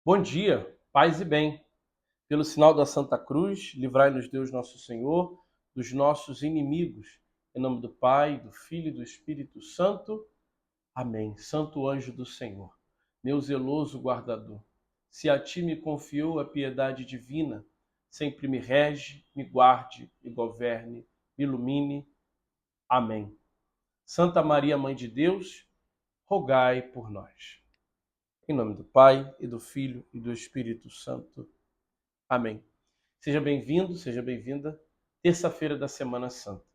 Bom dia, paz e bem. Pelo sinal da Santa Cruz, livrai-nos Deus nosso Senhor dos nossos inimigos. Em nome do Pai, do Filho e do Espírito Santo. Amém. Santo anjo do Senhor, meu zeloso guardador, se a ti me confiou a piedade divina, sempre me rege, me guarde, me governe, me ilumine. Amém. Santa Maria, Mãe de Deus, rogai por nós. Em nome do Pai, e do Filho e do Espírito Santo. Amém. Seja bem-vindo, seja bem-vinda, terça-feira da Semana Santa.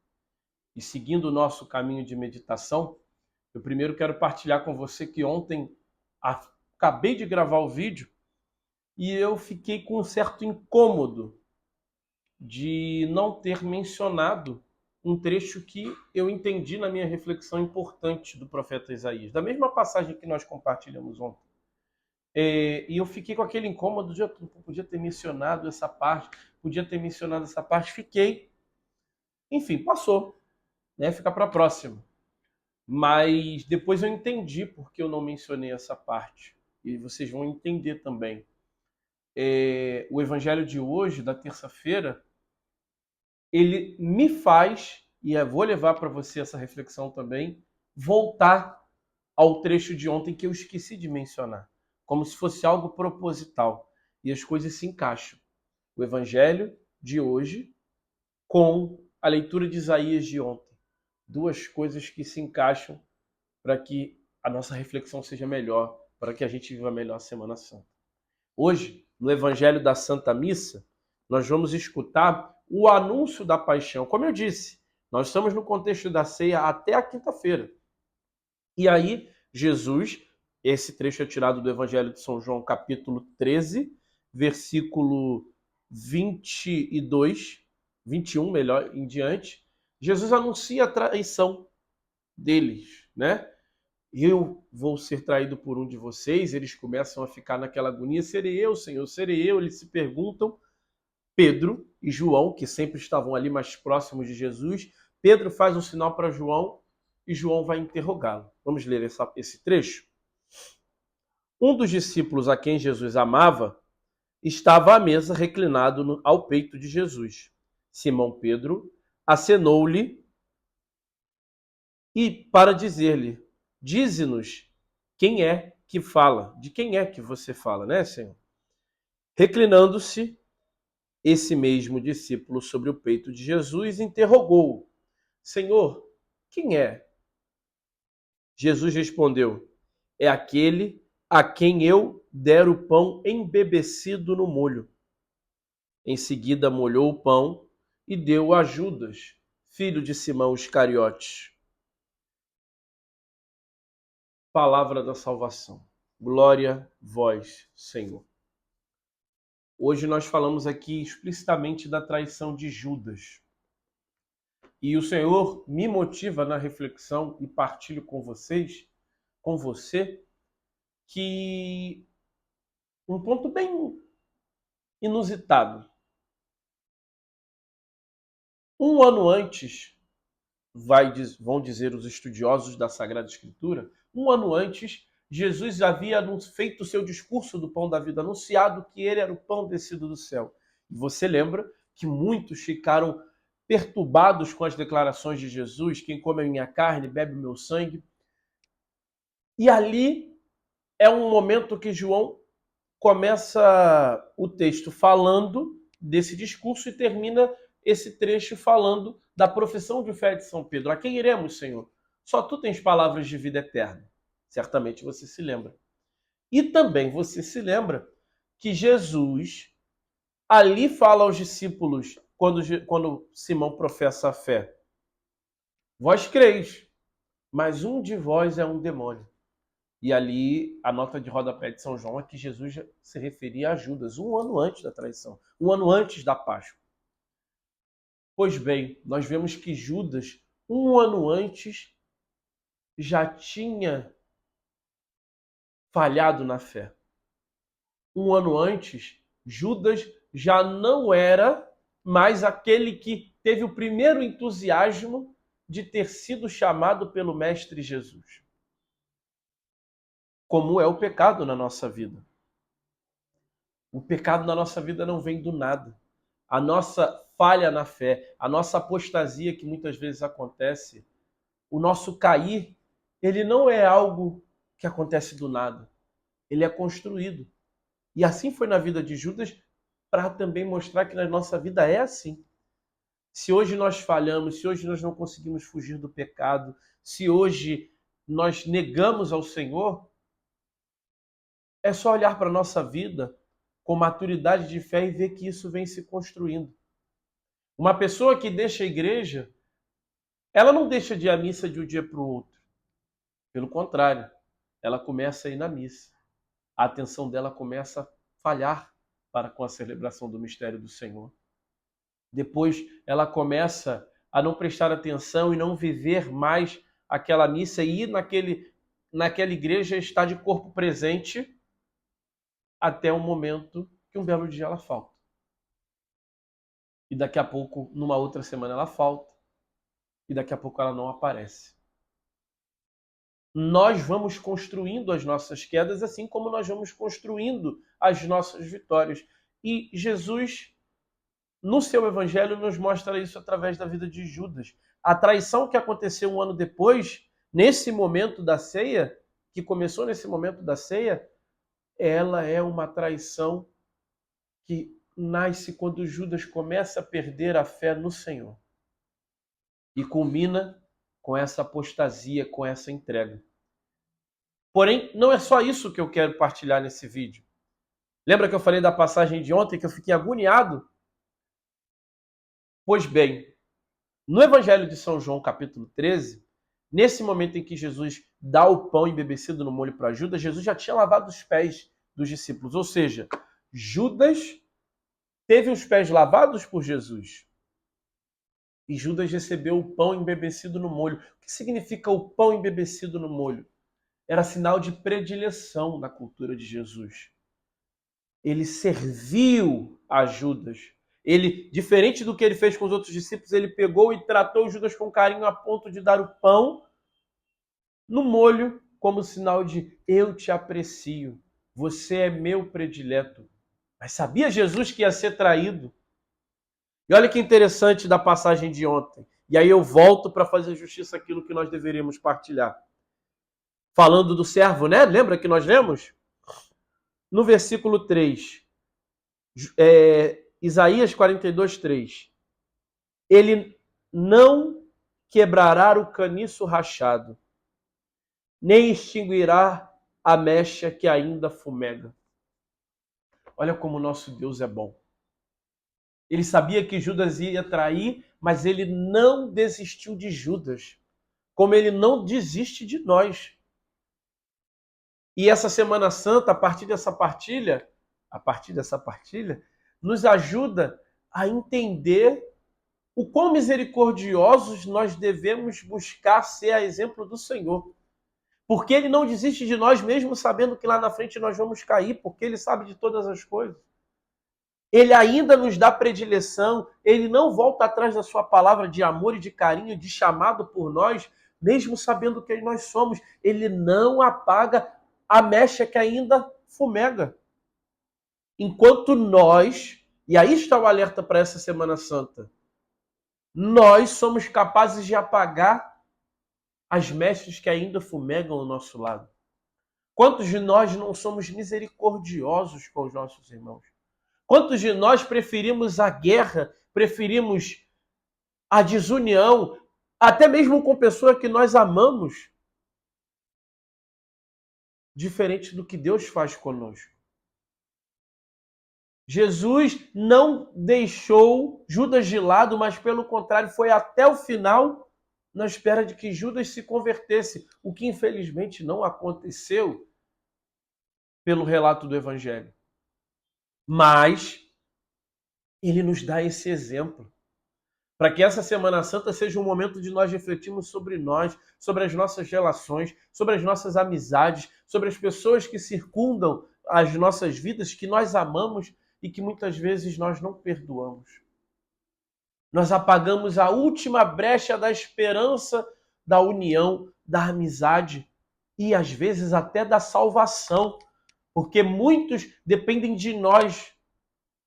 E seguindo o nosso caminho de meditação, eu primeiro quero partilhar com você que ontem acabei de gravar o vídeo e eu fiquei com um certo incômodo de não ter mencionado um trecho que eu entendi na minha reflexão importante do profeta Isaías, da mesma passagem que nós compartilhamos ontem. E eu fiquei com aquele incômodo de eu podia ter mencionado essa parte, fiquei. Enfim, passou, né? Fica para a próxima. Mas depois eu entendi porque eu não mencionei essa parte. E vocês vão entender também. O evangelho de hoje, da terça-feira, ele me faz, e eu vou levar para você essa reflexão também, voltar ao trecho de ontem que eu esqueci de mencionar, como se fosse algo proposital. E as coisas se encaixam. O evangelho de hoje com a leitura de Isaías de ontem. Duas coisas que se encaixam para que a nossa reflexão seja melhor, para que a gente viva melhor a Semana Santa. Hoje, no Evangelho da Santa Missa, nós vamos escutar o anúncio da paixão. Como eu disse, nós estamos no contexto da ceia até a quinta-feira. E aí, Jesus, esse trecho é tirado do Evangelho de São João, capítulo 13, versículo 22, 21, melhor, em diante. Jesus anuncia a traição deles, né? Eu vou ser traído por um de vocês. Eles começam a ficar naquela agonia. Serei eu, Senhor, serei eu. Eles se perguntam. Pedro e João, que sempre estavam ali mais próximos de Jesus, Pedro faz um sinal para João e João vai interrogá-lo. Vamos ler esse trecho? Um dos discípulos a quem Jesus amava estava à mesa reclinado ao peito de Jesus. Simão Pedro acenou-lhe e para dizer-lhe: dize-nos quem é que fala, de quem é que você fala, né, Senhor? Reclinando-se, esse mesmo discípulo sobre o peito de Jesus interrogou-o: Senhor, quem é? Jesus respondeu: é aquele a quem eu der o pão embebecido no molho. Em seguida molhou o pão e deu a Judas, filho de Simão Iscariotes. Palavra da salvação. Glória a vós, Senhor. Hoje nós falamos aqui explicitamente da traição de Judas. E o Senhor me motiva na reflexão e partilho com vocês, com você, que um ponto bem inusitado. Um ano antes, vão dizer os estudiosos da Sagrada Escritura, um ano antes, Jesus havia feito o seu discurso do pão da vida, anunciado que ele era o pão descido do céu. E você lembra que muitos ficaram perturbados com as declarações de Jesus: quem come a minha carne, bebe o meu sangue. E ali é um momento que João começa o texto falando desse discurso e termina esse trecho falando da profissão de fé de São Pedro. A quem iremos, Senhor? Só tu tens palavras de vida eterna. Certamente você se lembra. E também você se lembra que Jesus ali fala aos discípulos, quando Simão professa a fé: vós creis, mas um de vós é um demônio. E ali, a nota de rodapé de São João é que Jesus se referia a Judas, um ano antes da traição, um ano antes da Páscoa. Pois bem, nós vemos que Judas, um ano antes, já tinha falhado na fé. Um ano antes, Judas já não era mais aquele que teve o primeiro entusiasmo de ter sido chamado pelo Mestre Jesus. Como é o pecado na nossa vida. O pecado na nossa vida não vem do nada. A nossa falha na fé, a nossa apostasia que muitas vezes acontece, o nosso cair, ele não é algo que acontece do nada. Ele é construído. E assim foi na vida de Judas, para também mostrar que na nossa vida é assim. Se hoje nós falhamos, se hoje nós não conseguimos fugir do pecado, se hoje nós negamos ao Senhor, é só olhar para a nossa vida com maturidade de fé e ver que isso vem se construindo. Uma pessoa que deixa a igreja, ela não deixa de ir à missa de um dia para o outro. Pelo contrário, ela começa a ir na missa. A atenção dela começa a falhar para com a celebração do mistério do Senhor. Depois ela começa a não prestar atenção e não viver mais aquela missa e ir naquela igreja estar de corpo presente até o momento que um belo dia ela falta. E daqui a pouco, numa outra semana, ela falta. E daqui a pouco ela não aparece. Nós vamos construindo as nossas quedas, assim como nós vamos construindo as nossas vitórias. E Jesus, no seu evangelho, nos mostra isso através da vida de Judas. A traição que aconteceu um ano depois, nesse momento da ceia, que começou nesse momento da ceia, ela é uma traição que nasce quando Judas começa a perder a fé no Senhor. E culmina com essa apostasia, com essa entrega. Porém, não é só isso que eu quero partilhar nesse vídeo. Lembra que eu falei da passagem de ontem que eu fiquei agoniado? Pois bem, no Evangelho de São João, capítulo 13, nesse momento em que Jesus dá o pão embebecido no molho para Judas, Jesus já tinha lavado os pés dos discípulos. Ou seja, Judas teve os pés lavados por Jesus. E Judas recebeu o pão embebecido no molho. O que significa o pão embebecido no molho? Era sinal de predileção na cultura de Jesus. Ele serviu a Judas. Ele, diferente do que ele fez com os outros discípulos, ele pegou e tratou Judas com carinho a ponto de dar o pão no molho como sinal de eu te aprecio, você é meu predileto. Mas sabia Jesus que ia ser traído? E olha que interessante da passagem de ontem. E aí eu volto para fazer justiça àquilo que nós deveríamos partilhar. Falando do servo, né? Lembra que nós lemos? No versículo 3, Isaías 42, 3. Ele não quebrará o caniço rachado, nem extinguirá a mecha que ainda fumega. Olha como o nosso Deus é bom. Ele sabia que Judas ia trair, mas ele não desistiu de Judas, como ele não desiste de nós. E essa Semana Santa, a partir dessa partilha, nos ajuda a entender o quão misericordiosos nós devemos buscar ser a exemplo do Senhor. Porque ele não desiste de nós, mesmo sabendo que lá na frente nós vamos cair, porque ele sabe de todas as coisas. Ele ainda nos dá predileção, ele não volta atrás da sua palavra de amor e de carinho, de chamado por nós, mesmo sabendo quem nós somos. Ele não apaga a mecha que ainda fumega. Enquanto nós, e aí está o alerta para essa Semana Santa, nós somos capazes de apagar as mechas que ainda fumegam ao nosso lado. Quantos de nós não somos misericordiosos com os nossos irmãos? Quantos de nós preferimos a guerra, preferimos a desunião, até mesmo com pessoa que nós amamos, diferente do que Deus faz conosco? Jesus não deixou Judas de lado, mas pelo contrário, foi até o final na espera de que Judas se convertesse, o que infelizmente não aconteceu pelo relato do Evangelho. Mas ele nos dá esse exemplo, para que essa Semana Santa seja um momento de nós refletirmos sobre nós, sobre as nossas relações, sobre as nossas amizades, sobre as pessoas que circundam as nossas vidas, que nós amamos e que muitas vezes nós não perdoamos. Nós apagamos a última brecha da esperança, da união, da amizade e às vezes até da salvação, Porque muitos dependem de nós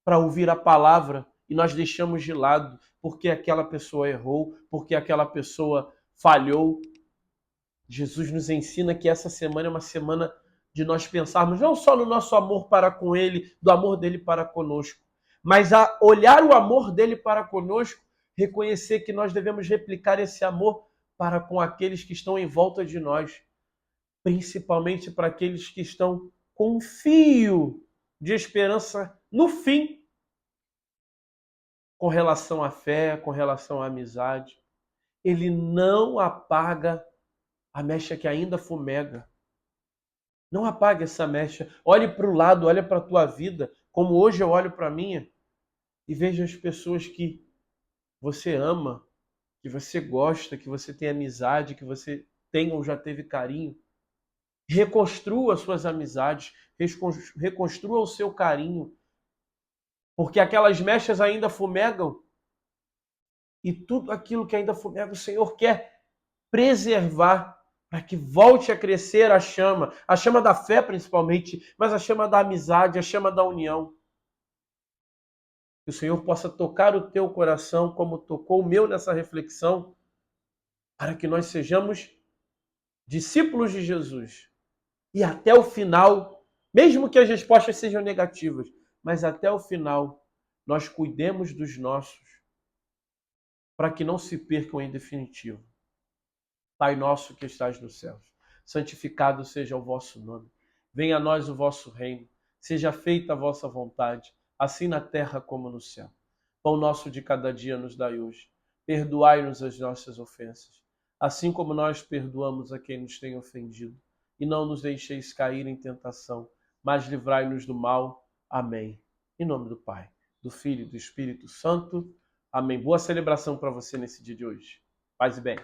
para ouvir a palavra e nós deixamos de lado porque aquela pessoa errou, porque aquela pessoa falhou. Jesus nos ensina que essa semana é uma semana de nós pensarmos não só no nosso amor para com Ele, do amor dele para conosco, mas a olhar o amor dele para conosco, reconhecer que nós devemos replicar esse amor para com aqueles que estão em volta de nós, principalmente para aqueles que estão com um fio de esperança no fim, com relação à fé, com relação à amizade. Ele não apaga a mecha que ainda fumega. Não apague essa mecha. Olhe para o lado, olhe para a tua vida, como hoje eu olho para a minha, e veja as pessoas que você ama, que você gosta, que você tem amizade, que você tem ou já teve carinho. Reconstrua suas amizades, reconstrua o seu carinho, porque aquelas mechas ainda fumegam, e tudo aquilo que ainda fumega, o Senhor quer preservar para que volte a crescer a chama da fé principalmente, mas a chama da amizade, a chama da união. Que o Senhor possa tocar o teu coração como tocou o meu nessa reflexão, para que nós sejamos discípulos de Jesus. E até o final, mesmo que as respostas sejam negativas, mas até o final, nós cuidemos dos nossos, para que não se percam em definitivo. Pai nosso que estás nos céus, santificado seja o vosso nome. Venha a nós o vosso reino. Seja feita a vossa vontade, assim na terra como no céu. Pão nosso de cada dia nos dai hoje. Perdoai-nos as nossas ofensas, assim como nós perdoamos a quem nos tem ofendido. E não nos deixeis cair em tentação, mas livrai-nos do mal. Amém. Em nome do Pai, do Filho e do Espírito Santo. Amém. Boa celebração para você nesse dia de hoje. Paz e bem.